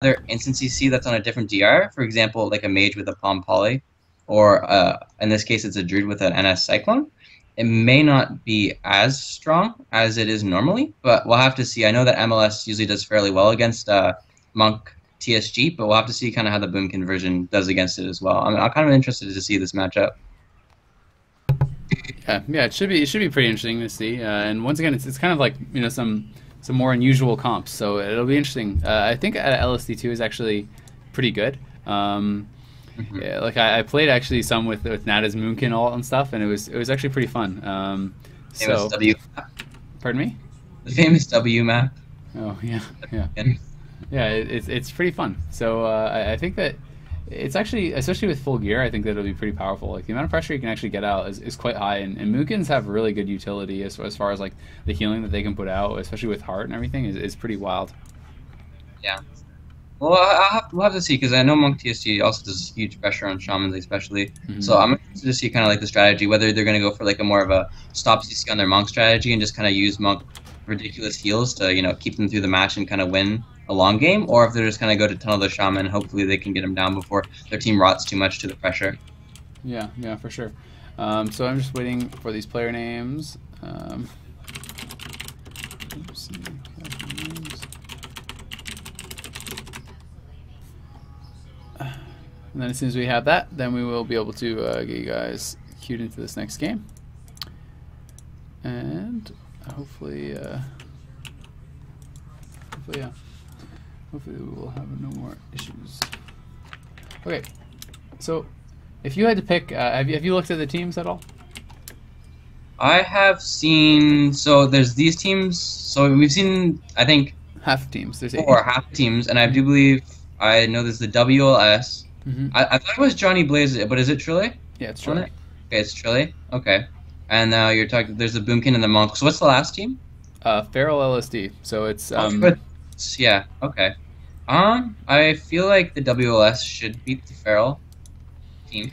another instance CC that's on a different DR, for example, like a mage with a Palm Poly, or in this case, it's a druid with an NS Cyclone, it may not be as strong as it is normally, but we'll have to see. I know that MLS usually does fairly well against Monk TSG, but we'll have to see kind of how the boom conversion does against it as well. I'm kind of interested to see this matchup. Yeah, it should be pretty interesting to see. And once again, it's kind of like some more unusual comps, so it'll be interesting. I think LSD2 is actually pretty good. Yeah, like I played actually some with Nada's Moonkin ult and stuff, and it was actually pretty fun. Famous W. Pardon me? The famous W map. Oh yeah, yeah, yeah. It's pretty fun. So I think that it's actually, especially with full gear, I think that it'll be pretty powerful. Like the amount of pressure you can actually get out is quite high, and Moonkins have really good utility as far as like the healing that they can put out, especially with heart and everything, is pretty wild. Yeah. Well, we'll have to see, because I know Monk TSG also does huge pressure on Shamans especially. So I'm interested to see kind of like the strategy, whether they're going to go for like a more of a stop CC on their Monk strategy and just kind of use Monk ridiculous heals to keep them through the match and kind of win a long game, or if they're just going to go to tunnel the Shaman, hopefully they can get him down before their team rots too much to the pressure. Yeah, for sure. So I'm just waiting for these player names. Oops. And then as soon as we have that, then we will be able to get you guys queued into this next game. And hopefully, hopefully we will have no more issues. Okay, so if you had to pick, have you looked at the teams at all? I have seen, so there's these teams, so we've seen, I think, half teams. There's 8. Or half teams, and I do believe, I know there's the WLS. I thought it was Johnny Blaze, but is it Trilly? Yeah, it's Trilly. Okay, it's Trilly. Okay. And now you're talking, there's the Boomkin and the Monk. So what's the last team? Feral LSD. So it's yeah, okay. I feel like the WLS should beat the Feral team.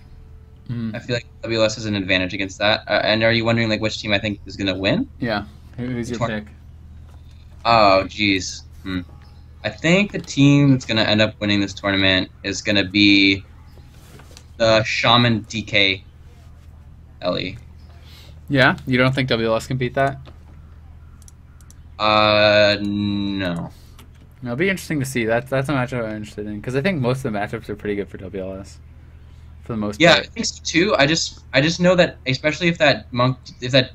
I feel like WLS has an advantage against that. And are you wondering like which team I think is gonna win? Yeah. Who's your pick? Oh, geez. I think the team that's going to end up winning this tournament is going to be the Shaman DK LE. Yeah? You don't think WLS can beat that? No. It'll be interesting to see. That's a matchup I'm interested in, because I think most of the matchups are pretty good for WLS, for the most part. Yeah, I think so too. I just know that, especially if that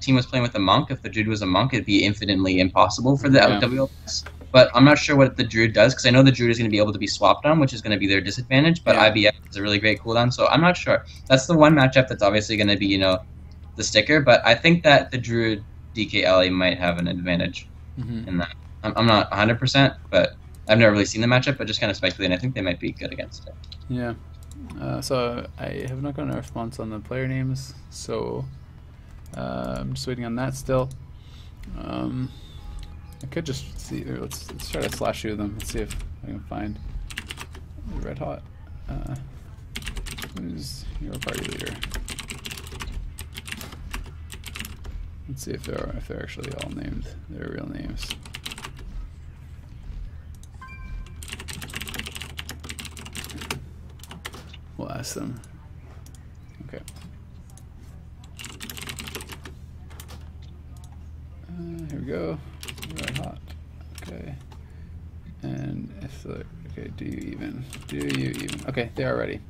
team was playing with a Monk, if the Druid was a Monk, it'd be infinitely impossible for the WLS. But I'm not sure what the Druid does, because I know the Druid is going to be able to be swapped on, which is going to be their disadvantage, but IBF is a really great cooldown, so I'm not sure. That's the one matchup that's obviously going to be, the sticker, but I think that the Druid DKLA might have an advantage in that. I'm not 100%, but I've never really seen the matchup, but just kind of speculating. I think they might be good against it. Yeah. So I have not gotten a response on the player names, so I'm just waiting on that still. I could just see. Let's try to slash shoot them. Let's see if I can find the Red Hot. Who's your party leader? Let's see if they're actually all named their real names. We'll ask them. Okay. Here we go. Red Hot. Okay. And if the do you even? Okay, they are ready.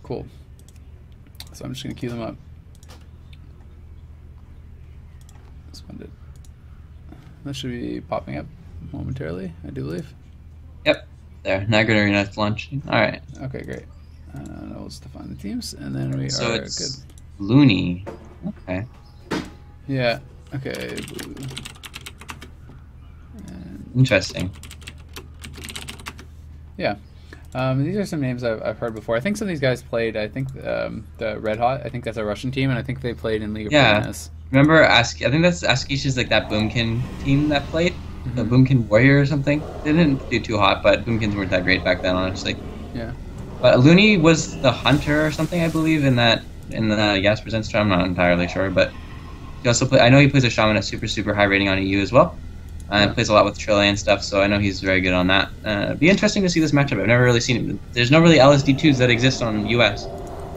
Cool. So I'm just gonna queue them up. Splendid. That should be popping up momentarily, I do believe. Yep. There. Niagara Arena's launching. All right. Okay, great. Now let's define the teams, and then we so are it's good. Looney. Okay. Yeah. Okay. Blue. Interesting. Yeah. These are some names I've heard before. I think some of these guys played, I think, the Red Hot. I think that's a Russian team, and I think they played in League of Legends. Remember, I think that's Askish's, like, that Boomkin team that played? The Boomkin Warrior or something? They didn't do too hot, but Boomkins weren't that great back then, honestly. Yeah. But Looney was the Hunter or something, I believe, in the Gas Presents tour. I'm not entirely sure, but he also I know he plays a Shaman, a super high rating on EU as well. Plays a lot with Trillet and stuff, so I know he's very good on that. It'd be interesting to see this matchup. I've never really seen it. There's no really LSD2s that exist on US.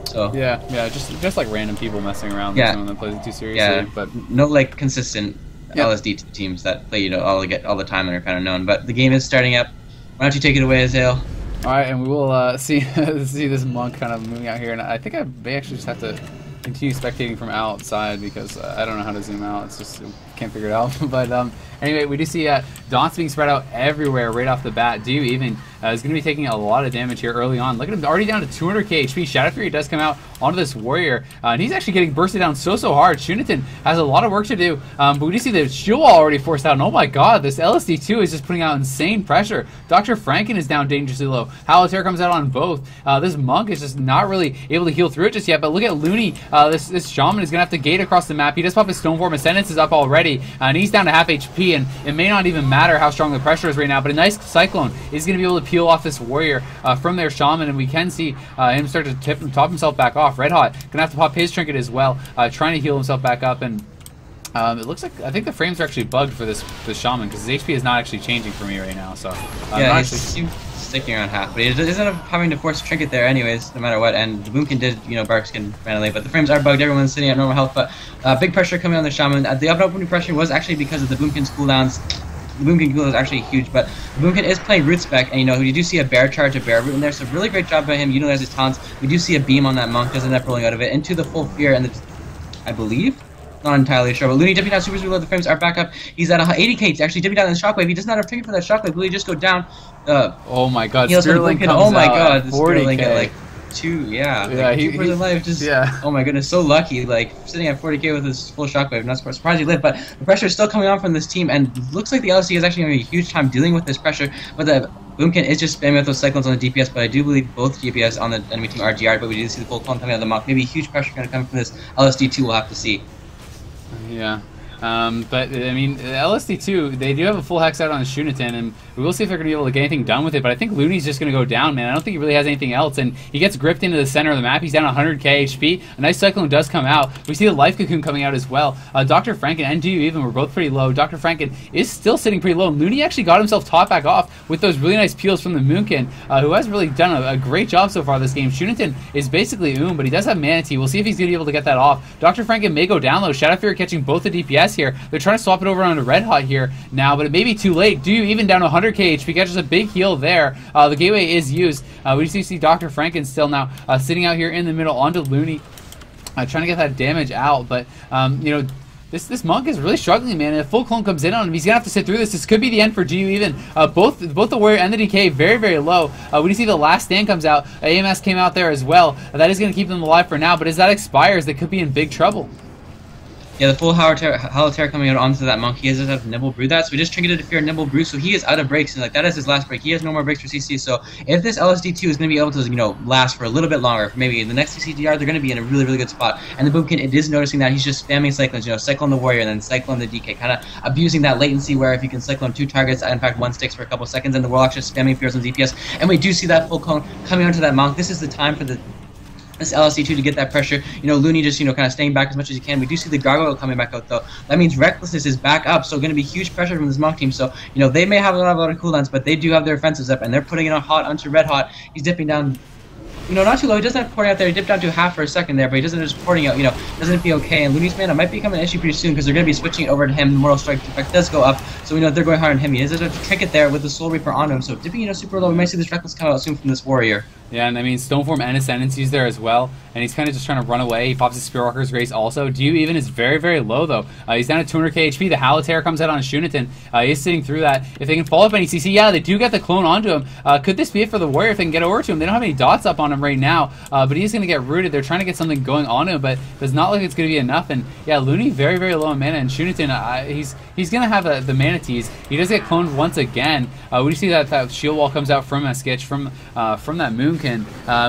So yeah, just like random people messing around. Yeah. Someone that plays it too seriously. Yeah, but no like consistent LSD2 teams that play all the time and are kind of known. But the game is starting up. Why don't you take it away, Azale? All right, and we will see this monk kind of moving out here, and I think I may actually just have to continue spectating from outside because I don't know how to zoom out. It's just can't figure it out. But anyway, we do see Daunts being spread out everywhere right off the bat. Do even is going to be taking a lot of damage here early on. Look at him already down to 200k HP. Shadow Fury does come out onto this warrior, and he's actually getting bursted down so hard. Shuniton has a lot of work to do, but we do see the shield wall already forced out. And oh my god, this LSD2 is just putting out insane pressure. Dr. Franken is down dangerously low. Halitair comes out on both. This monk is just not really able to heal through it just yet, but look at Looney. This shaman is going to have to gate across the map. He does pop his Stoneform. Ascendance is up already, and he's down to half HP, and it may not even matter how strong the pressure is right now, but a nice Cyclone is going to be able to peel off this warrior from their shaman, and we can see him start to top himself back off. Red Hot going to have to pop his trinket as well, trying to heal himself back up, and it looks like I think the frames are actually bugged for this shaman because his HP is not actually changing for me right now. So yeah, he's sticking around half, but he doesn't end up having to force a trinket there anyways, no matter what. And the Boomkin did, bark skin randomly, but the frames are bugged. Everyone's sitting at normal health, but big pressure coming on the shaman. The up-and-opening pressure was actually because of the Boomkin's cooldowns. The Boomkin cooldown is actually huge, but the Boomkin is playing root spec, and you do see a bear charge, a bear root in there, so really great job by him utilizing his talents. We do see a beam on that monk, doesn't end up rolling out of it into the full fear, and I believe. Not entirely sure, but Looney dipping down super reload. The frames are back up. He's at 80k. He's actually dipping down in the shockwave. He does not have trinket for that shockwave. Looney just go down. Oh my god, Sterling comes oh my god, 40K. Sterling at like 2, yeah, like 2 life. Just oh my goodness, so lucky. Like sitting at 40k with his full shockwave. Not surprised he lived, but the pressure is still coming on from this team, and looks like the LSD is actually having a huge time dealing with this pressure. But the Boomkin is just spamming with those cyclones on the DPS, but I do believe both DPS on the enemy team are GR'd, but we do see the full clone coming out of the monk. Maybe huge pressure going to come from this LSD2. We'll have to see. Yeah. But I mean, LSD2, they do have a full hex out on Shuniton, and we will see if they're going to be able to get anything done with it. But I think Looney's just going to go down, man. I don't think he really has anything else, and he gets gripped into the center of the map. He's down 100k HP. A nice Cyclone does come out. We see the Life Cocoon coming out as well. Dr. Franken and Do Even were both pretty low. Dr. Franken is still sitting pretty low. Looney actually got himself top back off with those really nice peels from the Moonkin, who has really done a great job so far this game. Shuniton is basically but he does have Manatee. We'll see if he's going to be able to get that off. Dr. Franken may go down low. Shadow Fury catching both the DPS here. They're trying to swap it over onto Red Hot here now, but it may be too late. Do even down to 100k HP, catches a big heal there. The gateway is used. We see Dr. Franken still now sitting out here in the middle onto Looney, trying to get that damage out, but this monk is really struggling, man, and if full clone comes in on him, he's gonna have to sit through this. This could be the end for Do Even. Both the warrior and the DK very, very low. We see the last stand comes out. AMS came out there as well. That is gonna keep them alive for now, but as that expires, they could be in big trouble. Yeah, the full Halitair coming out onto that monk. He doesn't have Nibble Brew that, so we just trinketed to fear Nibble Brew, so he is out of breaks, and that is his last break. He has no more breaks for CC, so if this LSD2 is going to be able to, last for a little bit longer, for maybe the next CCDR, they're going to be in a really, really good spot. And the Boomkin, it is noticing that he's just spamming Cyclones, Cyclone the Warrior, and then Cyclone the DK, kind of abusing that latency where if you can Cyclone 2 targets, in fact, 1 sticks for a couple seconds, and the Warlock's just spamming fears on DPS, and we do see that full clone coming onto that monk. This is the time for this LSD2 to get that pressure. Looney just, kind of staying back as much as he can. We do see the Gargoyle coming back out, though. That means Recklessness is back up, so going to be huge pressure from this monk team. So, they may have a lot of cooldowns, but they do have their offensives up, and they're putting it on hot onto Red Hot. He's dipping down, not too low. He doesn't have porting out there. He dipped down to half for a second there, but he doesn't just porting out, doesn't it be okay? And Looney's mana might become an issue pretty soon because they're going to be switching it over to him. The Mortal Strike effect does go up, so we know they're going hard on him. He has a trinket there with the Soul Reaper on him, so dipping, super low. We might see this Reckless come out soon from this Warrior. Yeah, and I mean, Stoneform and Ascendancy's there as well, and he's kind of just trying to run away. He pops his Spearwalker's Grace also. Do Even is very, very low, though. He's down at 200k HP. The Halitair comes out on Shuniton. He's sitting through that. If they can follow up any CC, yeah, they do get the clone onto him. Could this be it for the Warrior if they can get over to him? They don't have any dots up on him right now, but he's going to get rooted. They're trying to get something going on him, but does not look like it's going to be enough. And yeah, Looney very, very low in mana, and Shuniton, he's going to have the Manatees. He does get cloned once again. We see that shield wall comes out from a sketch from that Moonkin.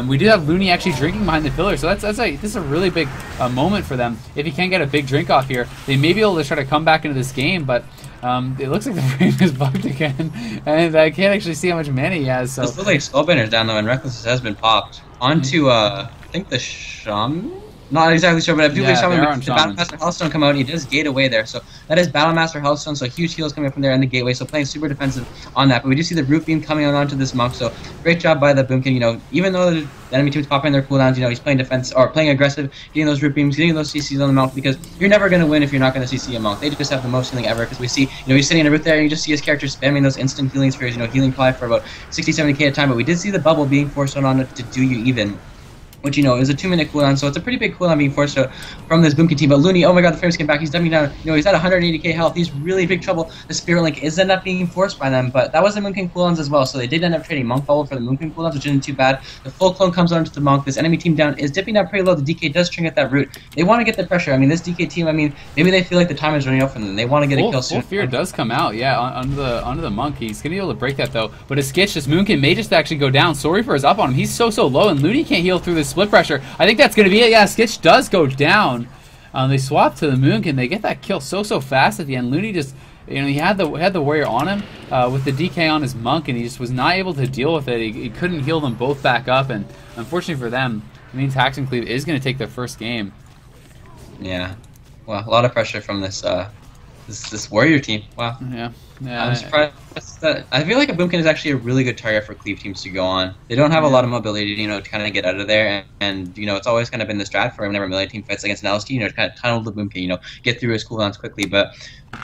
We do have Looney actually drinking behind the pillar, so this is a really big moment for them. If he can get a big drink off here, they may be able to try to come back into this game, but it looks like the frame is bugged again, and I can't actually see how much mana he has. So this looks like Skullbander's down though, and Reckless has been popped onto I think the Shaman. Not exactly sure, but I do believe they're on the Battlemaster Healthstone come out and he does gate away there. So that is Battlemaster Healthstone, so huge heals coming up from there and the gateway, so playing super defensive on that. But we do see the Root Beam coming on onto this Monk, so great job by the Boomkin. You know, even though the enemy team's popping their cooldowns, you know, he's playing defense or playing aggressive, getting those Root Beams, getting those CCs on the Monk, because you're never going to win if you're not going to CC a Monk. They just have the most healing ever, because we see, you know, he's sitting in a root there and you just see his character spamming those instant healing spheres, you know, healing probably for about 60-70k at a time, but we did see the bubble being forced on it to do you even, which, you know, is a 2-minute cooldown, so it's a pretty big cooldown being forced out from this Boomkin team. But Looney, oh my god, the frames came back, he's dumping down, you know, he's at 180k health, he's really big trouble. The Spirit Link is end up being forced by them, but that was the Moonkin cooldowns as well, so they did end up trading Monk Bubble for the Moonkin cooldowns, which isn't too bad. The full clone comes onto the Monk, this enemy team down is dipping down pretty low, the DK does trinket that root. They want to get the pressure, I mean, this DK team, I mean, maybe they feel like the time is running out for them, they want to get a kill soon. Full Fear does come out, yeah, onto the Monk. He's going to be able to break that though, but his Skitch, this Moonkin may just actually go down. Sorryfor is up on him, he's so low, and Looney can't heal through this split pressure. I think that's going to be it. Yeah, Skitch does go down. They swap to the Moonkin. They get that kill so fast at the end. Looney just, you know, he had the warrior on him with the DK on his Monk, and he just was not able to deal with it. He couldn't heal them both back up, and unfortunately for them, it means HaxanCleave is going to take their first game. Yeah, well, a lot of pressure from this this warrior team. Wow. Yeah. I'm surprised that I feel like a Boomkin is actually a really good target for Cleave teams to go on. They don't have a lot of mobility, you know, to kind of get out of there, and you know, it's always kind of been the strat for whenever a melee team fights against an LSD, you know, to kind of tunnel the Boomkin, you know, get through his cooldowns quickly. But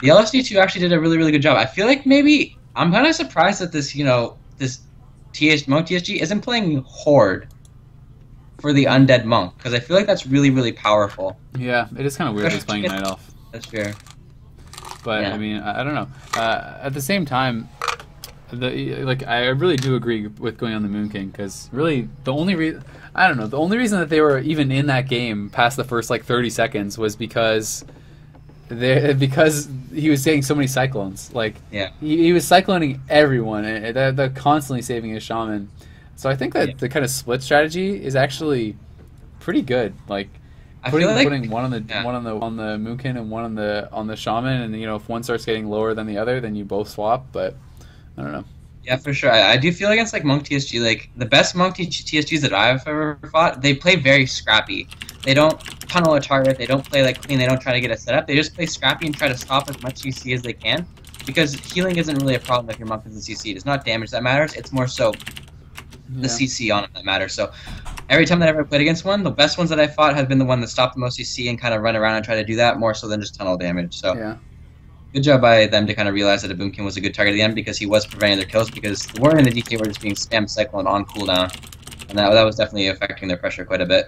the LSD2 actually did a really good job. I feel like maybe I'm kind of surprised that this, you know, this Monk TSG isn't playing Horde for the Undead Monk, because I feel like that's really powerful. Yeah, it is kind of weird he's playing Night Elf. That's fair. But yeah. I mean, I don't know. At the same time, I really do agree with going on the Moonkin, because really the only reason that they were even in that game past the first like 30 seconds was because he was getting so many cyclones. Like, yeah, he was cycloning everyone, and they're constantly saving his shaman. So I think that the kind of split strategy is actually pretty good. Like, putting one on the Moonkin and one on the shaman, and you know, if one starts getting lower than the other, then you both swap. But I don't know. Yeah, for sure. I do feel against like Monk TSG, like the best Monk TSGs that I've ever fought, they play very scrappy. They don't tunnel a target. They don't play like clean. They don't try to get a setup. They just play scrappy and try to stop as much CC as they can, because healing isn't really a problem if your Monk isn't CC. It's not damage that matters. It's more so the CC on it that matters. So every time that I've ever played against one, the best ones that I fought have been the one that stopped the most CC and kind of run around and try to do that more so than just tunnel damage. So yeah, good job by them to kind of realize that a Boomkin was a good target at the end, because he was preventing their kills, because the Warrior and the DK were just being spam cyclone on cooldown, and that was definitely affecting their pressure quite a bit.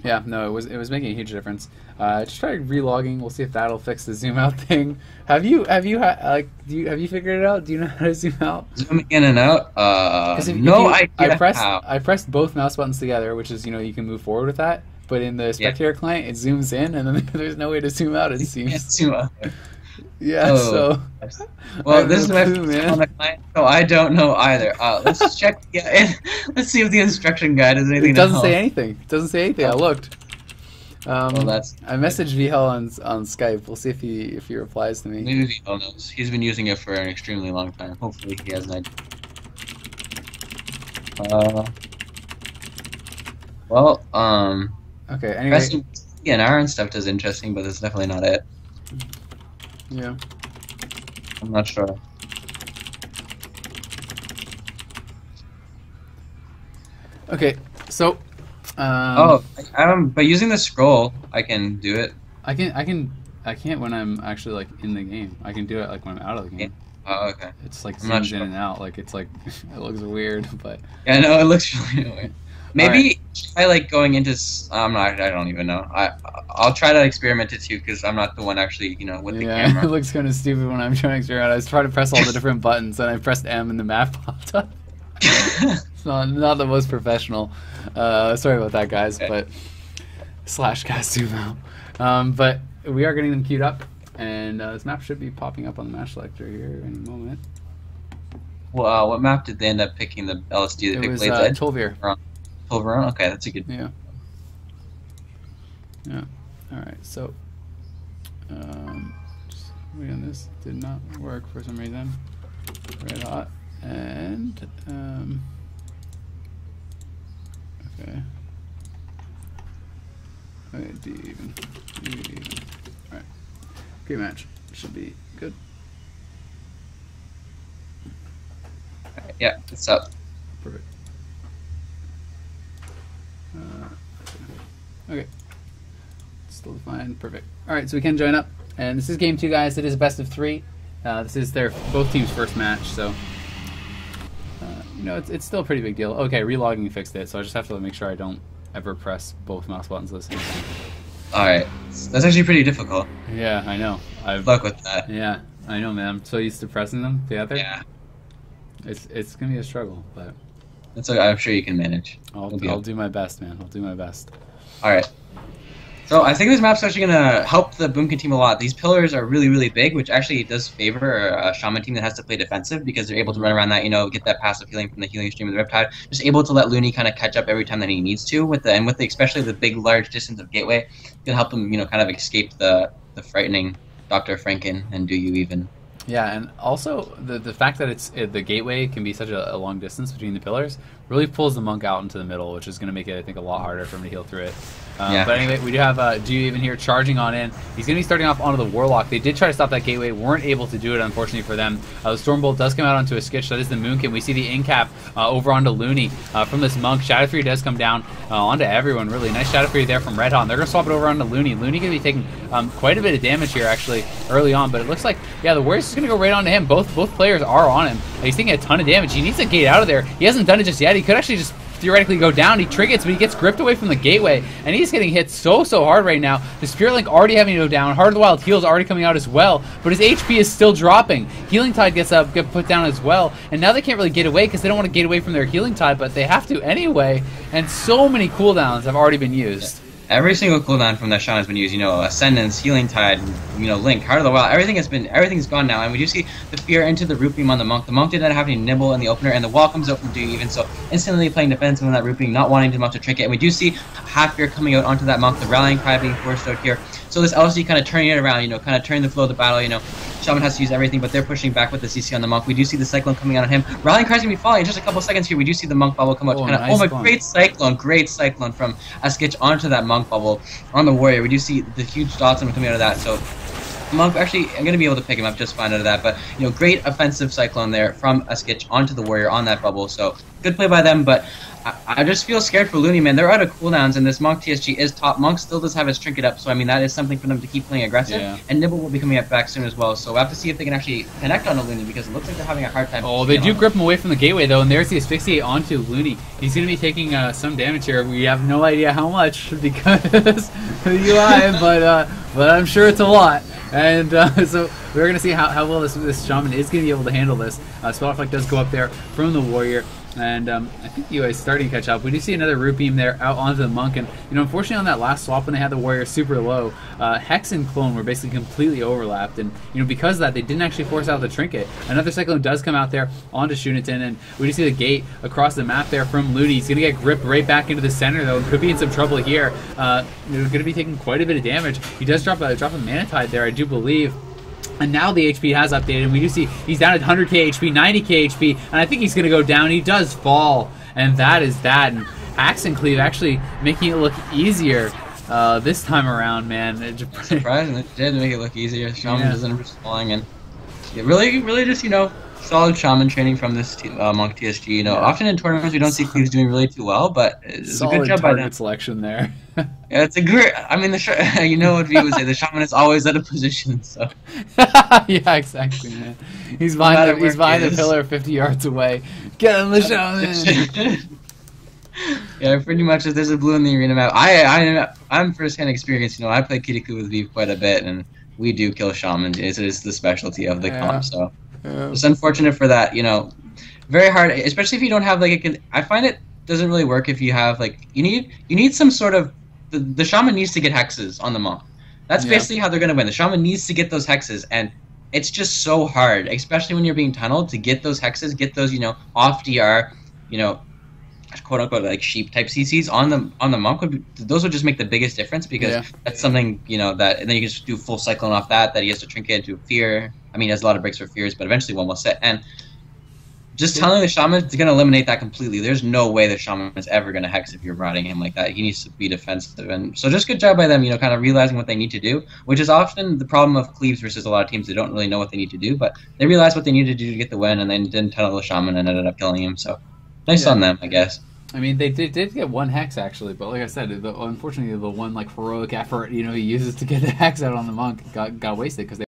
Yeah, no, it was making a huge difference. Just try relogging. We'll see if that'll fix the zoom out thing. Have you figured it out? Do you know how to zoom out? Zoom in and out? I pressed both mouse buttons together, which is, you know, you can move forward with that. But in the spectator client, it zooms in, and then there's no way to zoom out. It seems. Can't zoom out. Yeah. So. Well, this is my first time on the client, so I don't know either. Let's check. Yeah, let's see if the instruction guide has anything. It doesn't say anything. It doesn't say anything. I looked. Well, I messaged VHL on Skype. We'll see if he replies to me. Maybe VHL knows. He's been using it for an extremely long time. Hopefully, he has an idea. Well, okay. Anyway, PNR and stuff is interesting, but that's definitely not it. Yeah. I'm not sure. Okay, so. But using the scroll, I can do it. I can't when I'm actually like in the game. I can do it like when I'm out of the game. Oh, okay. It's like zooms in and out. Like it's like it looks weird, but. Yeah, no, it looks really weird. Maybe try like going into. I don't even know. I'll try to experiment it too, because I'm not the one actually, you know, with the camera. It looks kind of stupid when I'm trying to experiment. I was trying to press all the different buttons, and I pressed M, and the map popped up. It's not the most professional. Sorry about that, guys. Okay. But /cast zoom out. But we are getting them queued up, and this map should be popping up on the match selector here any moment. Well, what map did they end up picking? The LSD that picked Blade's Edge? Tolvir. Tolvir. Okay, that's a good. Yeah. Yeah. All right. So, just wait on this. Did not work for some reason. Red hot and okay. Alright, D even. Alright. Great match. Should be good. Yeah, it's up. Perfect. Okay. Still fine. Perfect. Alright, so we can join up. And this is game 2, guys. It is a best of 3. This is both teams' first match, so you know, it's still a pretty big deal. Okay, relogging fixed it, so I just have to make sure I don't ever press both mouse buttons at the same time. Alright. That's actually pretty difficult. Yeah, I know. Good luck with that. Yeah, I know, man. I'm so used to pressing them together. Yeah. It's gonna be a struggle, but that's okay. I'm sure you can manage. I'll do my best, man. I'll do my best. Alright. So I think this map's actually going to help the Boomkin team a lot. These pillars are really, really big, which actually does favor a Shaman team that has to play defensive because they're able to run around that, you know, get that passive healing from the healing stream of the Riptide. Just able to let Looney kind of catch up every time that he needs to with especially the big, large distance of Gateway. Can help him, you know, kind of escape the frightening Dr. Franken and Do You Even. Yeah, and also the fact that the gateway can be such a long distance between the pillars really pulls the monk out into the middle, which is going to make it, I think, a lot harder for him to heal through it. Yeah. But anyway, we do have Do You Even here charging on in. He's going to be starting off onto the Warlock. They did try to stop that gateway, weren't able to do it, unfortunately for them. The Stormbolt does come out onto a Skitch. That is the Moonkin. We see the in-cap over onto Looney from this monk. Shadow Fury does come down onto everyone, really. Nice Shadow Fury there from Red Hot. They're going to swap it over onto Looney. Looney going to be taking quite a bit of damage here, actually, early on. But it looks like, yeah, the Warriors is going to go right onto him. Both players are on him. He's taking a ton of damage. He needs to gate out of there. He hasn't done it just yet. He could actually just theoretically go down. He triggers, but he gets gripped away from the gateway, and he's getting hit so hard right now. The Spirit Link already having to go down. Heart of the Wild heals already coming out as well, but his HP is still dropping. Healing Tide get put down as well, and now they can't really get away because they don't want to get away from their Healing Tide, but they have to anyway, and so many cooldowns have already been used. Every single cooldown from that Shaman has been used, you know, Ascendance, Healing Tide, you know, Link, Heart of the Wild, everything's gone now, and we do see the fear into the Root Beam on the Monk. The Monk did not have any nibble in the opener, and the wall comes out from Do You Even, so instantly playing defensive on that Root Beam, not wanting the Monk to trick it, and we do see half fear coming out onto that Monk, the Rallying Cry being forced out here. So this LSD kind of turning it around, you know, kind of turning the flow of the battle, you know. Shaman has to use everything, but they're pushing back with the CC on the Monk. We do see the Cyclone coming out on him. Rallying Cry's gonna be falling in just a couple seconds here. We do see the Monk bubble come out. Great Cyclone from a Skitch onto that Monk bubble on the Warrior. We do see the huge dots on him coming out of that, so Monk, actually, I'm going to be able to pick him up just fine out of that, but, you know, great offensive Cyclone there from a Skitch onto the Warrior on that bubble, so good play by them, but I just feel scared for Looney, man. They're out of cooldowns, and this Monk TSG is top. Monk still does have his Trinket up, so, I mean, that is something for them to keep playing aggressive, and Nibble will be coming up back soon as well, so we'll have to see if they can actually connect on a Looney, because it looks like they're having a hard time. Oh, they do grip him away from the gateway, though, and there's the Asphyxiate onto Looney. He's going to be taking some damage here. We have no idea how much, because of the UI, but I'm sure it's a lot. And so we're going to see how well this Shaman is going to be able to handle this. Spellflight does go up there from the Warrior, and I think the UI is starting to catch up. We do see another Root Beam there out onto the Monk, and you know, unfortunately on that last swap when they had the Warrior super low, Hex and Clone were basically completely overlapped, and you know, because of that they didn't actually force out the Trinket. Another Cyclone does come out there onto Shuniton, and we do see the gate across the map there from Looney. He's going to get gripped right back into the center though, and could be in some trouble here. Going to be taking quite a bit of damage. He does drop a Mana Tide there, I do believe. And now the HP has updated, and we do see he's down at 100k HP, 90k HP, and I think he's going to go down. He does fall, and that is that. And HaxanCleave actually making it look easier this time around, man. Surprisingly, it did make it look easier. Shaman doesn't end up falling, and it really just, you know, solid Shaman training from this Monk TSG. You know, often in tournaments we don't see Cleaves doing really too well, but it's a good job by them. Selection there. Yeah, it's a great. I mean, you know what we would say. The Shaman is always out of position. So. Yeah, exactly, man. He's behind the pillar, 50 yards away. Get him, the Shaman. Yeah, pretty much. If there's a blue in the arena map, I'm first-hand experience. You know, I play Kitty Clue with Vive quite a bit, and we do kill Shamans. It is the specialty of the comp. So it's unfortunate for that. You know, very hard, especially if you don't have like I find it doesn't really work if you have like you need some sort of the Shaman needs to get hexes on the Monk. That's basically how they're gonna win. The Shaman needs to get those hexes, and it's just so hard, especially when you're being tunneled, to get those hexes, get those, you know, off DR, you know, quote unquote like sheep type CCs on the Monk. Those would just make the biggest difference, because that's something, you know, that, and then you can just do full Cyclone off that he has to Trinket into Fear. I mean, he has a lot of breaks for Fears, but eventually one will set. And Just telling the Shaman is going to eliminate that completely. There's no way the Shaman is ever going to Hex if you're routing him like that. He needs to be defensive. And so just good job by them, you know, kind of realizing what they need to do, which is often the problem of Cleaves versus a lot of teams. They don't really know what they need to do, but they realized what they needed to do to get the win, and then didn't tunnel the Shaman and ended up killing him. So nice on them, I guess. I mean, they did get one Hex, actually, but like I said, unfortunately, the one, like, heroic effort, you know, he uses to get the Hex out on the Monk got wasted because they